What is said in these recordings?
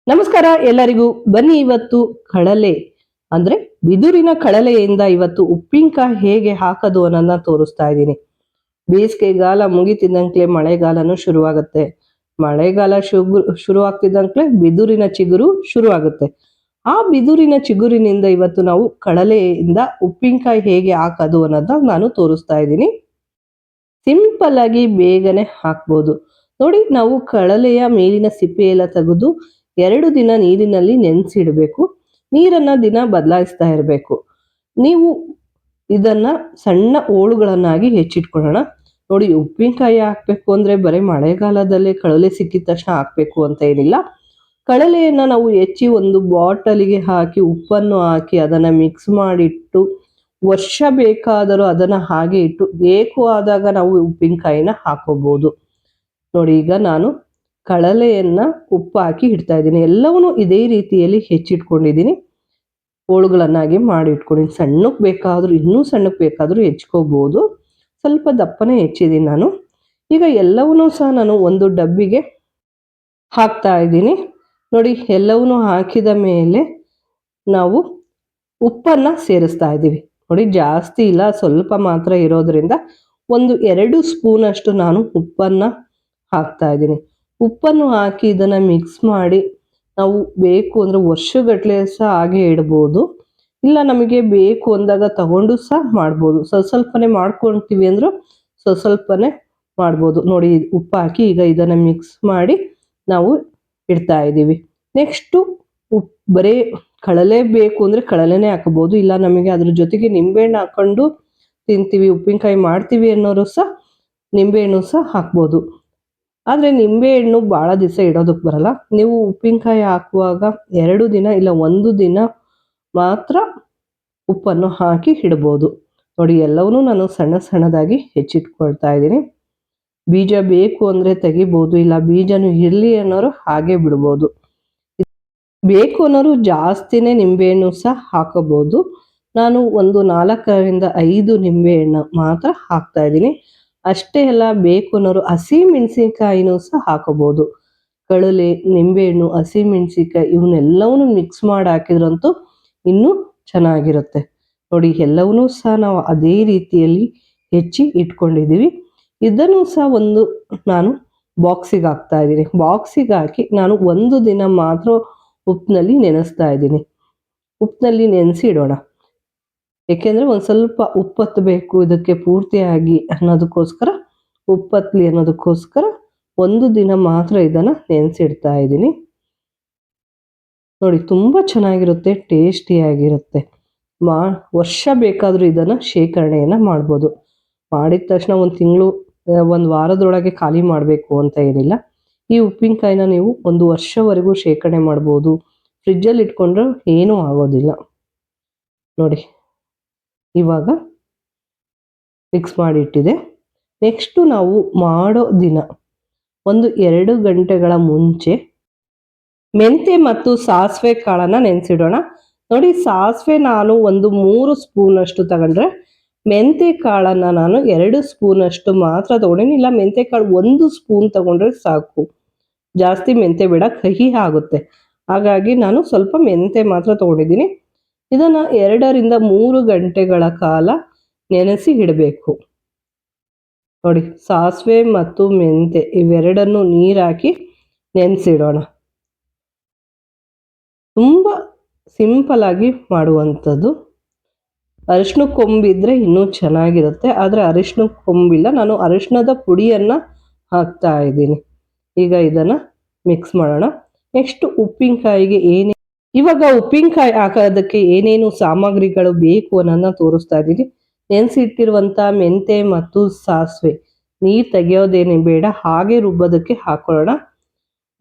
ನಮಸ್ಕಾರ ಎಲ್ಲರಿಗೂ. ಬನ್ನಿ ಇವತ್ತು ಕಳಲೆ ಅಂದ್ರೆ ಬಿದುರಿನ ಕಳಲೆಯಿಂದ ಇವತ್ತು ಉಪ್ಪಿನಕಾಯಿ ಹೇಗೆ ಹಾಕೋದು ಅನ್ನೋದನ್ನ ತೋರಿಸ್ತಾ ಇದ್ದೀನಿ. ಬೇಸಿಗೆಗಾಲ ಮುಗಿತಿದ್ದಂಕ್ಲೆ ಮಳೆಗಾಲನೂ ಶುರುವಾಗುತ್ತೆ. ಮಳೆಗಾಲ ಶುರು ಆಗ್ತಿದ್ದಂಕ್ಲೆ ಬಿದುರಿನ ಚಿಗುರು ಶುರುವಾಗುತ್ತೆ. ಆ ಬಿದುರಿನ ಚಿಗುರಿನಿಂದ ಇವತ್ತು ನಾವು ಕಳಲೆಯಿಂದ ಉಪ್ಪಿನಕಾಯಿ ಹೇಗೆ ಹಾಕೋದು ಅನ್ನೋದನ್ನ ನಾನು ತೋರಿಸ್ತಾ ಇದ್ದೀನಿ. ಸಿಂಪಲ್ ಆಗಿ ಬೇಗನೆ ಹಾಕ್ಬೋದು. ನೋಡಿ, ನಾವು ಕಳಲೆಯ ಮೇಲಿನ ಸಿಪ್ಪೆ ಎಲ್ಲ ತೆಗೆದು 2 ದಿನ ನೀರಿನಲ್ಲಿ ನೆನೆಸಿಡಬೇಕು. ನೀರನ್ನ ದಿನ ಬದಲಾಯಿಸ್ತಾ ಇರಬೇಕು. ನೀವು ಇದನ್ನ ಸಣ್ಣ ಹೋಳುಗಳನ್ನಾಗಿ ಹೆಚ್ಚಿಟ್ಕೊಳ್ಳೋಣ. ನೋಡಿ, ಉಪ್ಪಿನಕಾಯಿ ಹಾಕ್ಬೇಕು ಅಂದ್ರೆ ಬರೀ ಮಳೆಗಾಲದಲ್ಲೇ ಕಳಲೆ ಸಿಕ್ಕಿದ ತಕ್ಷಣ ಹಾಕ್ಬೇಕು ಅಂತ ಏನಿಲ್ಲ. ಕಳಲೆಯನ್ನ ನಾವು ಹೆಚ್ಚಿ ಒಂದು ಬಾಟಲಿಗೆ ಹಾಕಿ ಉಪ್ಪನ್ನು ಹಾಕಿ ಅದನ್ನ ಮಿಕ್ಸ್ ಮಾಡಿಟ್ಟು ವರ್ಷ ಬೇಕಾದರೂ ಅದನ್ನ ಹಾಗೆ ಇಟ್ಟು ಬೇಕು ಆದಾಗ ನಾವು ಉಪ್ಪಿನಕಾಯಿನ ಹಾಕೋಬಹುದು. ನೋಡಿ, ಈಗ ನಾನು ಕಳಲೆಯನ್ನ ಉಪ್ಪು ಹಾಕಿ ಇಡ್ತಾ ಇದ್ದೀನಿ. ಎಲ್ಲವನ್ನೂ ಇದೇ ರೀತಿಯಲ್ಲಿ ಹೆಚ್ಚಿಟ್ಕೊಂಡಿದ್ದೀನಿ. ಹೋಳುಗಳನ್ನಾಗಿ ಮಾಡಿ ಇಟ್ಕೊಂಡಿದ್ದೀನಿ. ಸಣ್ಣಕ್ಕೆ ಬೇಕಾದರೂ ಇನ್ನೂ ಸಣ್ಣಕ್ಕೆ ಬೇಕಾದರೂ ಹೆಚ್ಕೋಬಹುದು. ಸ್ವಲ್ಪ ದಪ್ಪನೇ ಹೆಚ್ಚಿದ್ದೀನಿ ನಾನು. ಈಗ ಎಲ್ಲವನ್ನೂ ಸಹ ನಾನು ಒಂದು ಡಬ್ಬಿಗೆ ಹಾಕ್ತಾ ಇದ್ದೀನಿ. ನೋಡಿ, ಎಲ್ಲವನ್ನೂ ಹಾಕಿದ ಮೇಲೆ ನಾವು ಉಪ್ಪನ್ನ ಸೇರಿಸ್ತಾ ಇದ್ದೀವಿ. ನೋಡಿ, ಜಾಸ್ತಿ ಇಲ್ಲ, ಸ್ವಲ್ಪ ಮಾತ್ರ ಇರೋದ್ರಿಂದ ಒಂದು 2 ಸ್ಪೂನ್ ಅಷ್ಟು ನಾನು ಉಪ್ಪನ್ನ ಹಾಕ್ತಾ ಇದ್ದೀನಿ. ಉಪ್ಪನ್ನು ಹಾಕಿ ಇದನ್ನ ಮಿಕ್ಸ್ ಮಾಡಿ ನಾವು ಬೇಕು ಅಂದ್ರೆ ವರ್ಷಗಟ್ಟಲೆ ಸಹ ಹಾಗೆ ಇಡ್ಬೋದು. ಇಲ್ಲ ನಮಗೆ ಬೇಕು ಅಂದಾಗ ತಗೊಂಡು ಸಹ ಮಾಡ್ಬೋದು. ಸ್ವಲ್ಪನೇ ಮಾಡ್ಕೊಳ್ತೀವಿ ಅಂದ್ರೂ ಸ್ವಲ್ಪನೇ ಮಾಡ್ಬೋದು. ನೋಡಿ, ಉಪ್ಪು ಹಾಕಿ ಈಗ ಇದನ್ನ ಮಿಕ್ಸ್ ಮಾಡಿ ನಾವು ಇಡ್ತಾ ಇದ್ದೀವಿ. ನೆಕ್ಸ್ಟು ಬರೀ ಕಳಲೆ ಬೇಕು ಅಂದ್ರೆ ಕಳಲೆನೇ ಹಾಕಬಹುದು. ಇಲ್ಲ ನಮಗೆ ಅದ್ರ ಜೊತೆಗೆ ನಿಂಬೆಹಣ್ಣು ಹಾಕೊಂಡು ತಿಂತೀವಿ, ಉಪ್ಪಿನಕಾಯಿ ಮಾಡ್ತೀವಿ ಅನ್ನೋರು ಸಹ ನಿಂಬೆಹಣ್ಣು ಸಹ ಹಾಕ್ಬೋದು. ಆದರೆ ನಿಂಬೆಹಣ್ಣು ಭಾಳ ದಿವಸ ಇಡೋದಕ್ಕೆ ಬರಲ್ಲ. ನೀವು ಉಪ್ಪಿನಕಾಯಿ ಹಾಕುವಾಗ 2 ದಿನ ಇಲ್ಲ 1 ದಿನ ಮಾತ್ರ ಉಪ್ಪನ್ನು ಹಾಕಿ ಇಡ್ಬೋದು. ನೋಡಿ, ಎಲ್ಲವನ್ನೂ ನಾನು ಸಣ್ಣದಾಗಿ ಹೆಚ್ಚಿಟ್ಕೊಳ್ತಾ ಇದ್ದೀನಿ. ಬೀಜ ಬೇಕು ಅಂದರೆ ತೆಗಿಬೋದು, ಇಲ್ಲ ಬೀಜನೂ ಇರಲಿ ಅನ್ನೋರು ಹಾಗೆ ಬಿಡ್ಬೋದು. ಬೇಕು ಅನ್ನೋರು ಜಾಸ್ತಿನೇ ನಿಂಬೆಹಣ್ಣು ಸಹ ಹಾಕೋಬಹುದು. ನಾನು ಒಂದು 4ರಿಂದ 5 ನಿಂಬೆಹಣ್ಣು ಮಾತ್ರ ಹಾಕ್ತಾ ಇದ್ದೀನಿ. ಅಷ್ಟೇ ಅಲ್ಲ, ಬೇಕು ಅನ್ನೋರು ಹಸಿಮೆಣಸಿನಕಾಯಿನೂ ಸಹ ಹಾಕೋಬಹುದು. ಕಳಲೆ, ನಿಂಬೆಹಣ್ಣು, ಹಸಿಮೆಣಸಿನಕಾಯಿ ಇವನ್ನೆಲ್ಲವನ್ನೂ ಮಿಕ್ಸ್ ಮಾಡಿ ಹಾಕಿದ್ರಂತೂ ಇನ್ನೂ ಚೆನ್ನಾಗಿರುತ್ತೆ. ನೋಡಿ, ಎಲ್ಲವನ್ನೂ ಸಹ ನಾವು ಅದೇ ರೀತಿಯಲ್ಲಿ ಹೆಚ್ಚಿ ಇಟ್ಕೊಂಡಿದ್ದೀವಿ. ಇದನ್ನು ಸಹ ಒಂದು ನಾನು ಬಾಕ್ಸಿಗೆ ಹಾಕ್ತಾ ಇದ್ದೀನಿ. ಬಾಕ್ಸಿಗೆ ಹಾಕಿ ನಾನು 1 ದಿನ ಮಾತ್ರ ಉಪ್ಪಿನಲ್ಲಿ ನೆನೆಸ್ತಾ ಇದ್ದೀನಿ. ಉಪ್ಪಿನಲ್ಲಿ ನೆನೆಸಿ ಇಡೋಣ. ಏಕೆಂದರೆ ಒಂದು ಸ್ವಲ್ಪ ಉಪ್ಪತ್ತಬೇಕು ಇದಕ್ಕೆ ಪೂರ್ತಿಯಾಗಿ ಅನ್ನೋದಕ್ಕೋಸ್ಕರ, ಉಪ್ಪತ್ತಲಿ ಅನ್ನೋದಕ್ಕೋಸ್ಕರ 1 ದಿನ ಮಾತ್ರ ಇದನ್ನು ನೆನೆಸಿಡ್ತಾ ಇದ್ದೀನಿ. ನೋಡಿ, ತುಂಬ ಚೆನ್ನಾಗಿರುತ್ತೆ, ಟೇಸ್ಟಿಯಾಗಿರುತ್ತೆ. ವರ್ಷ ಬೇಕಾದರೂ ಇದನ್ನು ಶೇಖರಣೆಯನ್ನು ಮಾಡ್ಬೋದು. ಮಾಡಿದ ತಕ್ಷಣ 1 ತಿಂಗಳು 1 ವಾರದೊಳಗೆ ಖಾಲಿ ಮಾಡಬೇಕು ಅಂತ ಏನಿಲ್ಲ. ಈ ಉಪ್ಪಿನಕಾಯಿನ ನೀವು 1 ವರ್ಷವರೆಗೂ ಶೇಖರಣೆ ಮಾಡ್ಬೋದು. ಫ್ರಿಜ್ಜಲ್ಲಿ ಇಟ್ಕೊಂಡ್ರೆ ಏನೂ ಆಗೋದಿಲ್ಲ. ನೋಡಿ, ಇವಾಗ ಮಿಕ್ಸ್ ಮಾಡಿ ಇಟ್ಟಿದೆ. ನೆಕ್ಸ್ಟು ನಾವು ಮಾಡೋ ದಿನ ಒಂದು 2 ಗಂಟೆಗಳ ಮುಂಚೆ ಮೆಂತೆ ಮತ್ತು ಸಾಸಿವೆ ಕಾಳನ್ನು ನೆನೆಸಿಡೋಣ. ನೋಡಿ, ಸಾಸಿವೆ ನಾನು ಒಂದು 3 ಸ್ಪೂನಷ್ಟು ತಗೊಂಡ್ರೆ, ಮೆಂತೆ ಕಾಳನ್ನು ನಾನು 2 ಸ್ಪೂನಷ್ಟು ಮಾತ್ರ ತಗೊಂಡಿನಿ. ಇಲ್ಲ ಮೆಂತೆ ಕಾಳು 1 ಸ್ಪೂನ್ ತಗೊಂಡ್ರೆ ಸಾಕು. ಜಾಸ್ತಿ ಮೆಂತೆ ಬೇಡ, ಕಹಿ ಆಗುತ್ತೆ. ಹಾಗಾಗಿ ನಾನು ಸ್ವಲ್ಪ ಮೆಂತೆ ಮಾತ್ರ ತಗೊಂಡಿದ್ದೀನಿ. ಇದನ್ನು 2ರಿಂದ 3 ಗಂಟೆಗಳ ಕಾಲ ನೆನೆಸಿ ಇಡಬೇಕು. ನೋಡಿ, ಸಾಸಿವೆ ಮತ್ತು ಮೆಂತೆ ಇವೆರಡನ್ನು ನೀರು ಹಾಕಿ ನೆನೆಸಿಡೋಣ. ತುಂಬ ಸಿಂಪಲ್ ಆಗಿ ಮಾಡುವಂಥದ್ದು. ಅರಿಶಿನ ಕೊಂಬಿದ್ರೆ ಇನ್ನೂ ಚೆನ್ನಾಗಿರುತ್ತೆ, ಆದರೆ ಅರಿಶಿನ ಕೊಂಬಿಲ್ಲ. ನಾನು ಅರಿಶಿನದ ಪುಡಿಯನ್ನು ಹಾಕ್ತಾ ಇದ್ದೀನಿ. ಈಗ ಇದನ್ನು ಮಿಕ್ಸ್ ಮಾಡೋಣ. ನೆಕ್ಸ್ಟ್ ಉಪ್ಪಿನಕಾಯಿಗೆ ಇವಾಗ ಉಪ್ಪಿನಕಾಯಿ ಹಾಕೋದಕ್ಕೆ ಏನೇನು ಸಾಮಗ್ರಿಗಳು ಬೇಕು ಅನ್ನೋದನ್ನ ತೋರಿಸ್ತಾ ಇದ್ದೀನಿ. ನೆನೆಸಿಟ್ಟಿರುವಂಥ ಮೆಂತೆ ಮತ್ತು ಸಾಸಿವೆ ನೀರು ತೆಗೆಯೋದೇನೇ ಬೇಡ, ಹಾಗೆ ರುಬ್ಬೋದಕ್ಕೆ ಹಾಕೊಳ್ಳೋಣ.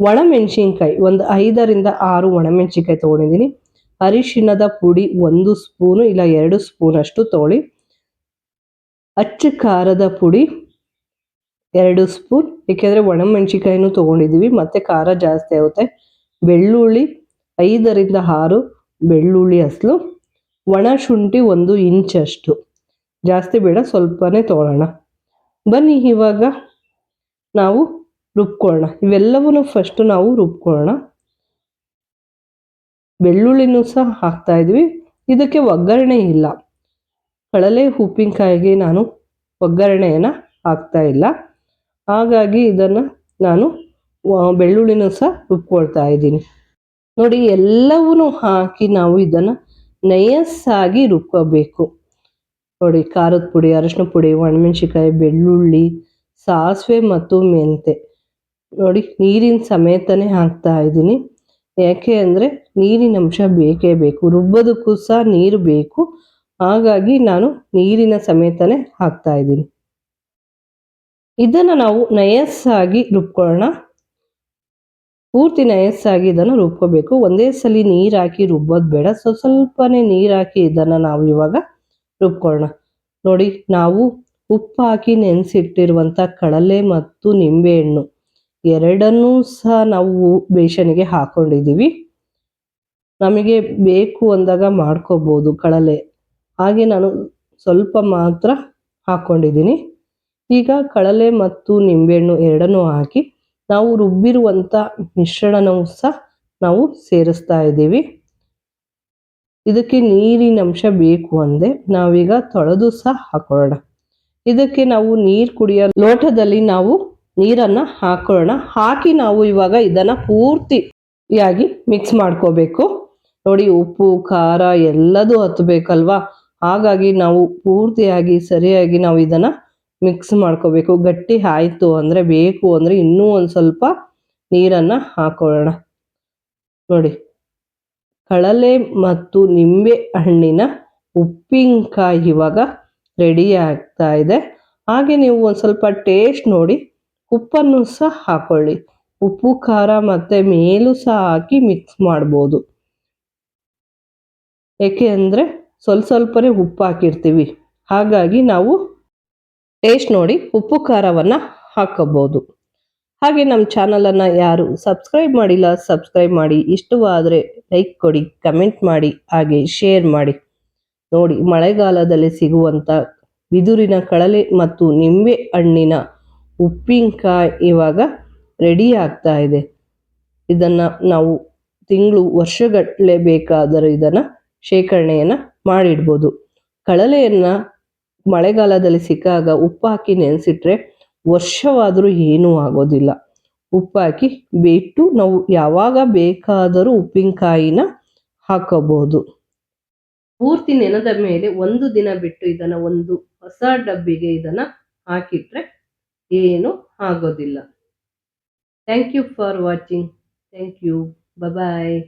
ಒಣಮೆಣಸಿನ್ಕಾಯಿ ಒಂದು 5ರಿಂದ 6 ಒಣಮೆಣಸಿನ್ಕಾಯಿ ತೊಗೊಂಡಿದ್ದೀನಿ. ಅರಿಶಿಣದ ಪುಡಿ 1 ಸ್ಪೂನು ಇಲ್ಲ 2 ಸ್ಪೂನಷ್ಟು ತೊಗೊಳ್ಳಿ. ಅಚ್ಚ ಖಾರದ ಪುಡಿ 2 ಸ್ಪೂನ್, ಏಕೆಂದರೆ ಒಣಮೆಣಸಿನ್ಕಾಯಿನೂ ತೊಗೊಂಡಿದ್ದೀವಿ ಮತ್ತು ಖಾರ ಜಾಸ್ತಿ ಆಗುತ್ತೆ. ಬೆಳ್ಳುಳ್ಳಿ 5ರಿಂದ 6 ಬೆಳ್ಳುಳ್ಳಿ ಅಸಲು. ಒಣ ಶುಂಠಿ 1 ಇಂಚಷ್ಟು, ಜಾಸ್ತಿ ಬೇಡ, ಸ್ವಲ್ಪನೇ ತೊಗೊಳ್ಳೋಣ. ಬನ್ನಿ ಇವಾಗ ನಾವು ರುಬ್ಕೊಳ್ಳೋಣ. ಇವೆಲ್ಲವನ್ನೂ ಫಸ್ಟು ನಾವು ರುಬ್ಕೊಳ್ಳೋಣ. ಬೆಳ್ಳುಳ್ಳಿನೂ ಸಹ ಹಾಕ್ತಾ ಇದ್ವಿ. ಇದಕ್ಕೆ ಒಗ್ಗರಣೆ ಇಲ್ಲ. ಕಡಲೆ ಉಪ್ಪಿನಕಾಯಿಗೆ ನಾನು ಒಗ್ಗರಣೆಯನ್ನು ಹಾಕ್ತಾ ಇಲ್ಲ. ಹಾಗಾಗಿ ಇದನ್ನು ನಾನು ಬೆಳ್ಳುಳ್ಳಿನೂ ಸಹ ರುಬ್ಕೊಳ್ತಾ ಇದ್ದೀನಿ. ನೋಡಿ, ಎಲ್ಲವೂ ಹಾಕಿ ನಾವು ಇದನ್ನು ನಯಸ್ಸಾಗಿ ರುಬ್ಕೋಬೇಕು. ನೋಡಿ, ಖಾರದ ಪುಡಿ, ಅರಶಿನ ಪುಡಿ, ಒಣಮೆಣಸಿಕಾಯಿ, ಬೆಳ್ಳುಳ್ಳಿ, ಸಾಸಿವೆ ಮತ್ತು ಮೆಂತೆ. ನೋಡಿ, ನೀರಿನ ಸಮೇತನೇ ಹಾಕ್ತಾ ಇದ್ದೀನಿ. ಯಾಕೆ ಅಂದರೆ ನೀರಿನ ಅಂಶ ಬೇಕೇ ಬೇಕು, ರುಬ್ಬೋದಕ್ಕೂ ಸಹ ನೀರು ಬೇಕು. ಹಾಗಾಗಿ ನಾನು ನೀರಿನ ಸಮೇತನೇ ಹಾಕ್ತಾ ಇದ್ದೀನಿ. ಇದನ್ನು ನಾವು ನಯಸ್ಸಾಗಿ ರುಬ್ಕೊಳ್ಳೋಣ. ಪೂರ್ತಿ ನಯಸ್ಸಾಗಿ ಇದನ್ನು ರುಬ್ಕೋಬೇಕು. ಒಂದೇ ಸಲ ನೀರು ಹಾಕಿ ರುಬ್ಬೋದು ಬೇಡ, ಸ್ವಲ್ಪನೇ ನೀರು ಹಾಕಿ ಇದನ್ನು ನಾವು ಇವಾಗ ರುಬ್ಕೊಳ್ಳೋಣ. ನೋಡಿ, ನಾವು ಉಪ್ಪು ಹಾಕಿ ನೆನೆಸಿಟ್ಟಿರುವಂಥ ಕಡಲೆ ಮತ್ತು ನಿಂಬೆಹಣ್ಣು ಎರಡನ್ನೂ ಸಹ ನಾವು ಬೇಸನಿಗೆ ಹಾಕ್ಕೊಂಡಿದ್ದೀವಿ. ನಮಗೆ ಬೇಕು ಅಂದಾಗ ಮಾಡ್ಕೋಬೋದು ಕಡಲೆ. ಹಾಗೆ ನಾನು ಸ್ವಲ್ಪ ಮಾತ್ರ ಹಾಕ್ಕೊಂಡಿದ್ದೀನಿ. ಈಗ ಕಡಲೆ ಮತ್ತು ನಿಂಬೆಹಣ್ಣು ಎರಡನ್ನೂ ಹಾಕಿ ನಾವು ರುಬ್ಬಿರುವಂಥ ಮಿಶ್ರಣನೂ ಸಹ ನಾವು ಸೇರಿಸ್ತಾ ಇದ್ದೀವಿ. ಇದಕ್ಕೆ ನೀರಿನ ಅಂಶ ಬೇಕು ಅಂದೆ ನಾವೀಗ ತೊಳೆದು ಸಹ ಹಾಕೊಳ್ಳೋಣ. ಇದಕ್ಕೆ ನಾವು ನೀರು ಕುಡಿಯೋ ಲೋಟದಲ್ಲಿ ನಾವು ನೀರನ್ನು ಹಾಕೊಳ್ಳೋಣ. ಹಾಕಿ ನಾವು ಇವಾಗ ಇದನ್ನು ಪೂರ್ತಿಯಾಗಿ ಮಿಕ್ಸ್ ಮಾಡ್ಕೋಬೇಕು. ನೋಡಿ, ಉಪ್ಪು ಖಾರ ಎಲ್ಲದೂ ಹತ್ತಬೇಕಲ್ವಾ, ಹಾಗಾಗಿ ನಾವು ಪೂರ್ತಿಯಾಗಿ ಸರಿಯಾಗಿ ನಾವು ಇದನ್ನು ಮಿಕ್ಸ್ ಮಾಡ್ಕೋಬೇಕು. ಗಟ್ಟಿ ಆಯಿತು ಅಂದರೆ, ಬೇಕು ಅಂದರೆ ಇನ್ನೂ ಒಂದು ಸ್ವಲ್ಪ ನೀರನ್ನು ಹಾಕೊಳ್ಳೋಣ. ನೋಡಿ, ಕಡಲೆ ಮತ್ತು ನಿಂಬೆ ಹಣ್ಣಿನ ಉಪ್ಪಿನಕಾಯಿ ಇವಾಗ ರೆಡಿ ಆಗ್ತಾ ಇದೆ. ಹಾಗೆ ನೀವು ಒಂದು ಸ್ವಲ್ಪ ಟೇಸ್ಟ್ ನೋಡಿ, ಉಪ್ಪನ್ನು ಸಹ ಹಾಕೊಳ್ಳಿ. ಉಪ್ಪು ಖಾರ ಮತ್ತು ಮೇಲೂ ಸಹ ಹಾಕಿ ಮಿಕ್ಸ್ ಮಾಡ್ಬೋದು. ಏಕೆ ಅಂದರೆ ಸ್ವಲ್ಪನೇ ಉಪ್ಪು ಹಾಕಿರ್ತೀವಿ, ಹಾಗಾಗಿ ನಾವು ಟೇಸ್ಟ್ ನೋಡಿ ಉಪ್ಪು ಖಾರವನ್ನು ಹಾಕೋಬೋದು. ಹಾಗೆ ನಮ್ಮ ಚಾನಲನ್ನು ಯಾರು ಸಬ್ಸ್ಕ್ರೈಬ್ ಮಾಡಿಲ್ಲ, ಸಬ್ಸ್ಕ್ರೈಬ್ ಮಾಡಿ. ಇಷ್ಟವಾದರೆ ಲೈಕ್ ಕೊಡಿ, ಕಮೆಂಟ್ ಮಾಡಿ, ಹಾಗೆ ಶೇರ್ ಮಾಡಿ. ನೋಡಿ, ಮಳೆಗಾಲದಲ್ಲಿ ಸಿಗುವಂಥ ಬಿದುರಿನ ಕಡಲೆ ಮತ್ತು ನಿಂಬೆ ಹಣ್ಣಿನ ಉಪ್ಪಿನಕಾಯಿ ಇವಾಗ ರೆಡಿ ಆಗ್ತಾ ಇದೆ. ಇದನ್ನು ನಾವು ತಿಂಗಳು ವರ್ಷಗಟ್ಟಲೆ ಬೇಕಾದರೂ ಇದನ್ನು ಶೇಖರಣೆಯನ್ನು ಮಾಡಿಡ್ಬೋದು. ಕಡಲೆಯನ್ನು ಮಳೆಗಾಲದಲ್ಲಿ ಸಿಕ್ಕಾಗ ಉಪ್ಪು ಹಾಕಿ ನೆನೆಸಿಟ್ರೆ ವರ್ಷವಾದರೂ ಏನೂ ಆಗೋದಿಲ್ಲ. ಉಪ್ಪು ಹಾಕಿ ಬಿಟ್ಟು ನಾವು ಯಾವಾಗ ಬೇಕಾದರೂ ಉಪ್ಪಿನಕಾಯಿನ ಹಾಕೋಬಹುದು. ಪೂರ್ತಿ ನೆನೆದ ಮೇಲೆ ಒಂದು ದಿನ ಬಿಟ್ಟು ಇದನ್ನು ಒಂದು ಹೊಸ ಡಬ್ಬಿಗೆ ಇದನ್ನು ಹಾಕಿಟ್ರೆ ಏನೂ ಆಗೋದಿಲ್ಲ. Thank you for watching. Thank you. Bye.